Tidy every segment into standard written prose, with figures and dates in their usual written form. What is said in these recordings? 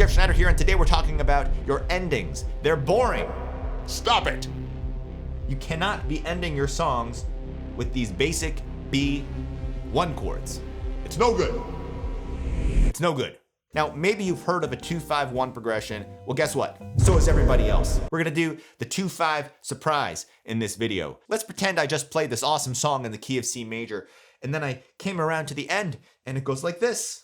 Jeff Schneider here, and today we're talking about your endings. They're boring. Stop it. You cannot be ending your songs with these basic B1 chords. It's no good. It's no good. Now, maybe you've heard of a 2-5-1 progression. Well, guess what? So is everybody else. We're gonna do the 2-5 surprise in this video. Let's pretend I just played this awesome song in the key of C major, and then I came around to the end, and it goes like this.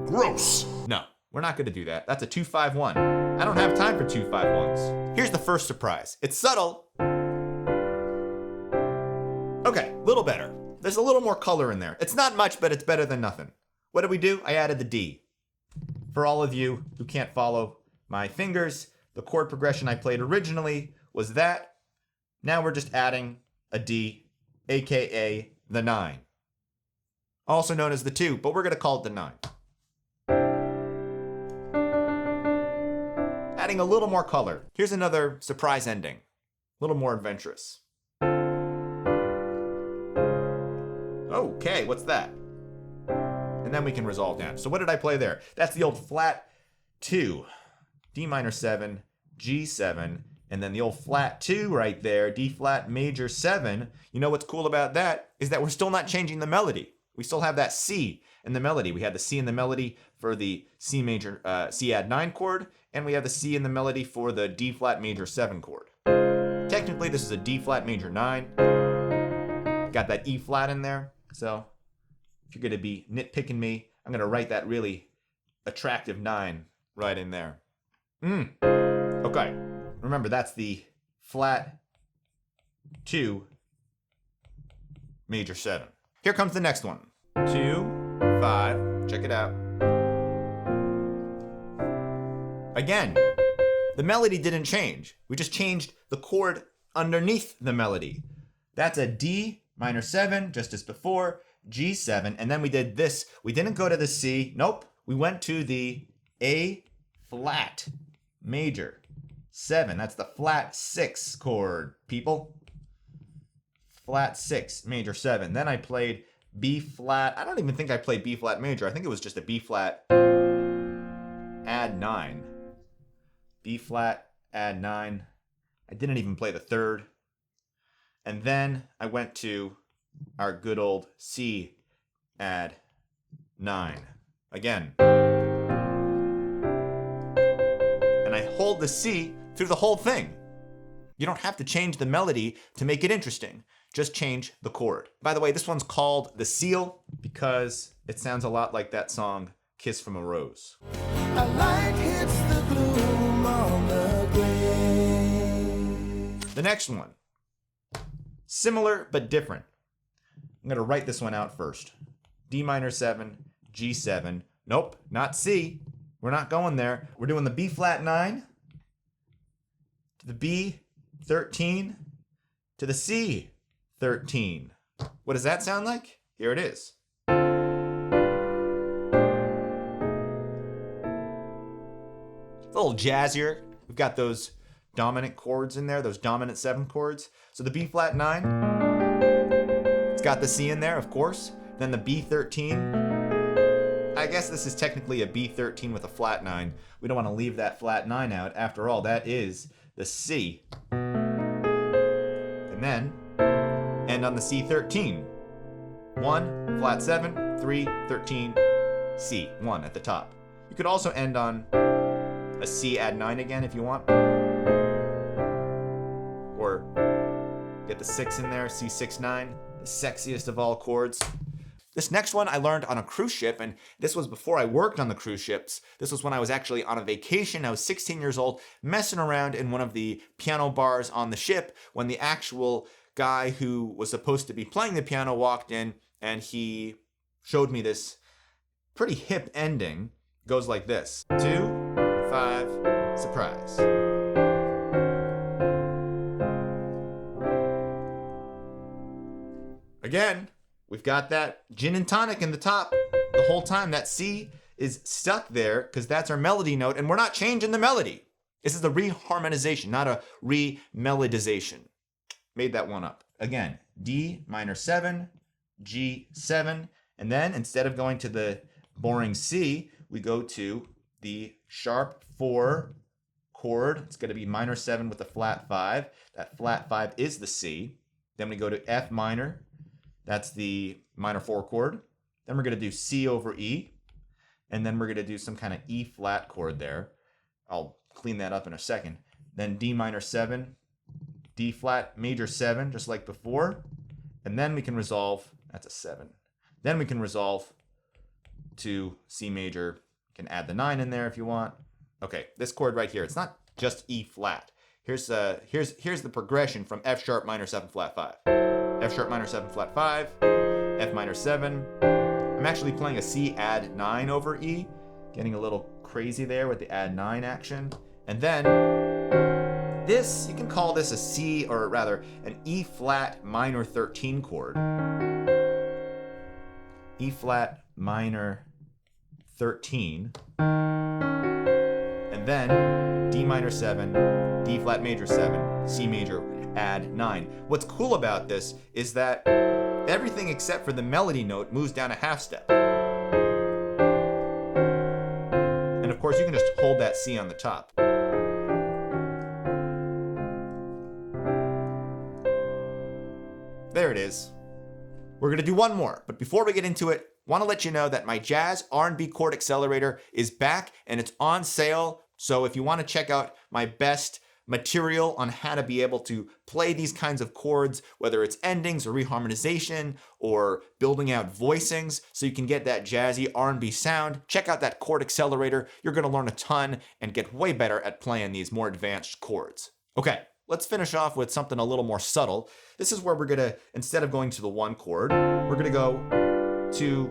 Gross. No, we're not gonna do that. That's a 2-5-1. I don't have time for 2-5-1s. Here's the first surprise. It's subtle. Okay, a little better. There's a little more color in there. It's not much, but it's better than nothing. What did we do? I added the D. For all of you who can't follow my fingers, the chord progression I played originally was that. Now we're just adding a D, aka the 9. Also known as the 2, but we're gonna call it the 9. Adding a little more color. Here's another surprise ending. A little more adventurous. Okay, what's that? And then we can resolve down. So what did I play there? That's the old flat 2, D minor 7, G7, and then the old flat 2 right there, D flat major 7. You know what's cool about that is that we're still not changing the melody. We still have that C in the melody. We had the C in the melody for the C major, C add 9 chord, and we have the C in the melody for the D flat major 7 chord. Technically, this is a D flat major 9. Got that E flat in there. So if you're going to be nitpicking me, I'm going to write that really attractive 9 right in there. Okay. Remember, that's the flat 2 major 7. Here comes the next one. 2, 5. Check it out. Again, the melody didn't change. We just changed the chord underneath the melody. That's a D minor 7, just as before, G7, and then we did this. We didn't go to the C. Nope. We went to the A flat major 7. That's the flat 6 chord, people. Flat 6 major 7. Then I played B flat. I don't even think I played B flat major. I think it was just a B flat add 9. B flat add 9. I didn't even play the 3rd. And then I went to our good old C add 9 again. And I hold the C through the whole thing. You don't have to change the melody to make it interesting. Just change the chord. By the way, this one's called The Seal because it sounds a lot like that song, Kiss from a Rose. A light hits the gloom on the grave. The next one. Similar, but different. I'm going to write this one out first. D minor 7, G7. Nope, not C. We're not going there. We're doing the B flat 9 to the B 13 to the C 13. What does that sound like? Here it is. It's a little jazzier. We've got those dominant chords in there, those dominant 7 chords. So the B flat 9, it's got the C in there, of course. Then the B13. I guess this is technically a B13 with a flat 9. We don't want to leave that flat 9 out. After all, that is the C. And then end on the C13. 1, flat 7, 3, 13, C. 1 at the top. You could also end on a C add 9 again if you want. Or get the 6 in there, C6-9, the sexiest of all chords. This next one I learned on a cruise ship, and this was before I worked on the cruise ships. This was when I was actually on a vacation. I was 16 years old, messing around in one of the piano bars on the ship when the actual guy who was supposed to be playing the piano walked in, and he showed me this pretty hip ending. It goes like this. 2, 5, surprise. Again, we've got that gin and tonic in the top the whole time. That C is stuck there because that's our melody note, and we're not changing the melody. This is a reharmonization, not a remelodization. Made that one up. Again, D minor 7, G7, and then instead of going to the boring C, we go to the sharp 4 chord. It's going to be minor 7 with a flat 5. That flat 5 is the C. Then we go to F minor. That's the minor 4 chord. Then we're going to do C over E. And then we're going to do some kind of E flat chord there. I'll clean that up in a second. Then D minor 7, D flat major 7, just like before. And then we can resolve, that's a 7. Then we can resolve to C major. You can add the 9 in there if you want. Okay, this chord right here, it's not just E flat. Here's the progression from F sharp minor 7 flat 5. F sharp minor 7 flat 5, F minor 7. I'm actually playing a C add 9 over E, getting a little crazy there with the add 9 action. And then this, you can call this a C, or rather an E flat minor 13 chord. E flat minor 13. And then D minor 7, D flat major 7, C major, add 9. What's cool about this is that everything except for the melody note moves down a half step. And of course, you can just hold that C on the top. There it is. We're gonna do one more, but before we get into it, want to let you know that my Jazz R&B Chord Accelerator is back and it's on sale. So if you want to check out my best material on how to be able to play these kinds of chords, whether it's endings or reharmonization or building out voicings so you can get that jazzy R&B sound, check out that Chord Accelerator. You're going to learn a ton and get way better at playing these more advanced chords. Okay, let's finish off with something a little more subtle. This is where we're going to, instead of going to the 1 chord, we're going to go to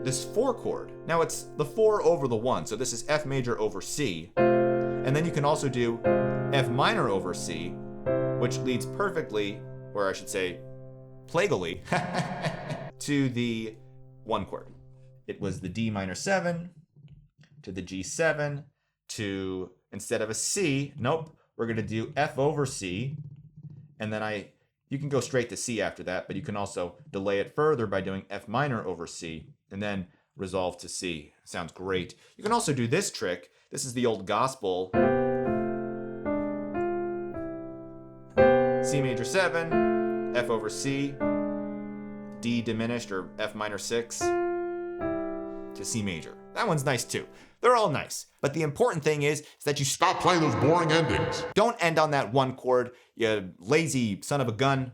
this 4 chord. Now it's the 4 over the 1, so this is F major over C. And then you can also do F minor over C, which leads perfectly, or I should say, plaguily, to the 1 chord. It was the D minor 7, to the G7, to, instead of a C, nope, we're gonna do F over C, and then you can go straight to C after that, but you can also delay it further by doing F minor over C, and then resolve to C. Sounds great. You can also do this trick. This is the old gospel. C major 7, F over C, D diminished or F minor 6 to C major. That one's nice too. They're all nice. But the important thing is that you stop playing those boring endings. Don't end on that 1 chord, you lazy son of a gun.